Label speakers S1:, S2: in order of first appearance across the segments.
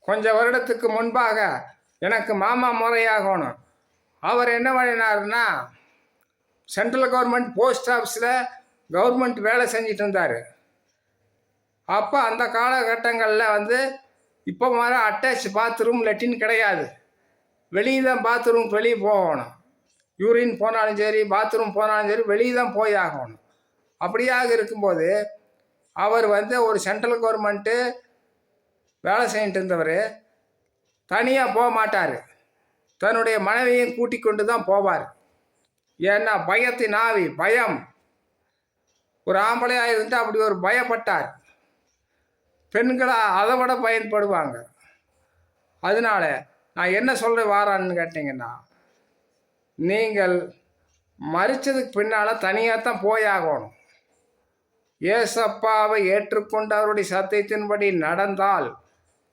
S1: கொஞ்சம் வருடத்துக்கு முன்பாக எனக்கு மாமா முறையாகணும். அவர் என்ன பண்ணினாருன்னா, சென்ட்ரல் கவர்மெண்ட் போஸ்ட் ஆஃபீஸில் கவர்மெண்ட் வேலை செஞ்சிட்டு இருந்தார். அப்போ அந்த காலகட்டங்களில் இப்போ மாதிரி அட்டாச் பாத்ரூம் லெட்டின் கிடையாது. வெளியே தான் பாத்ரூம் வெளியே போகணும். யூரின் போனாலும் சரி, பாத்ரூம் போனாலும் சரி, வெளியே தான் போய் ஆகணும். அப்படியாக இருக்கும்போது அவர் ஒரு சென்ட்ரல் கவர்மெண்ட்டு வேலை செஞ்சுட்டு இருந்தவர் தனியாக போக மாட்டார். தன்னுடைய மனைவியையும் கூட்டிக் கொண்டு தான் போவார். ஏன்னா பயத்தின் ஆவி, பயம். ஒரு ஆம்பளையாக இருந்துட்டு அப்படி ஒரு பயப்பட்டார். பெண்களை அதை விட பயன்படுவாங்க. அதனால நான் என்ன சொல்ல வாரான்னு கேட்டிங்கன்னா, நீங்கள் மறிச்சதுக்கு பின்னால் தனியாக தான் போயாகணும். ஏசப்பாவை ஏற்றுக்கொண்டு அவருடைய சத்தியத்தின்படி நடந்தால்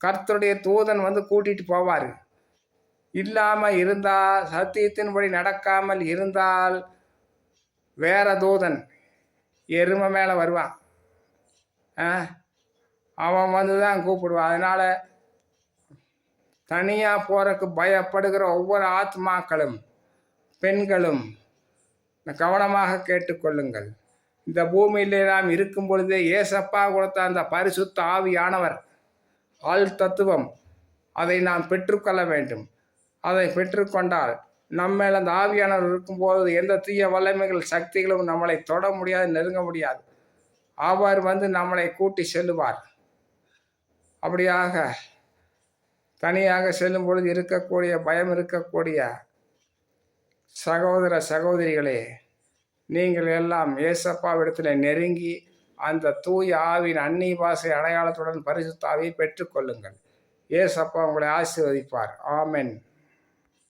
S1: கர்த்தருடைய தூதன் கூட்டிகிட்டு போவார். இல்லாமல் இருந்தால், சத்தியத்தின்படி நடக்காமல் இருந்தால் வேற தூதன் எருமை மேலே வருவான். அவன் தான் கூப்பிடுவான். அதனால் தனியாக போகிறதுக்கு பயப்படுகிற ஒவ்வொரு ஆத்மாக்களும் பெண்களும் கவனமாக கேட்டுக்கொள்ளுங்கள். இந்த பூமியிலே நாம் இருக்கும் பொழுதே ஏசப்பா கொடுத்த அந்த பரிசுத்த ஆவியானவர், ஆள் தத்துவம், அதை நாம் பெற்றுக்கொள்ள வேண்டும். அதை பெற்றுக்கொண்டால் நம்மேல் அந்த ஆவியானவர் இருக்கும்போது எந்த தீய வல்லமைகள் சக்திகளும் நம்மளை தொட முடியாது, நெருங்க முடியாது. அவர் நம்மளை கூட்டி செல்லுவார். அப்படியாக தனியாக செல்லும் பொழுது இருக்கக்கூடிய பயம் இருக்கக்கூடிய சகோதர சகோதரிகளே, நீங்கள் எல்லாம் ஏசப்பாவிடத்தில் நெருங்கி அந்த தூய ஆவின் அந்நிய பாஷை அடையாளத்துடன் பரிசுத்த ஆவியை பெற்றுக்கொள்ளுங்கள். ஏசப்பா உங்களை ஆசீர்வதிப்பார். ஆமென்.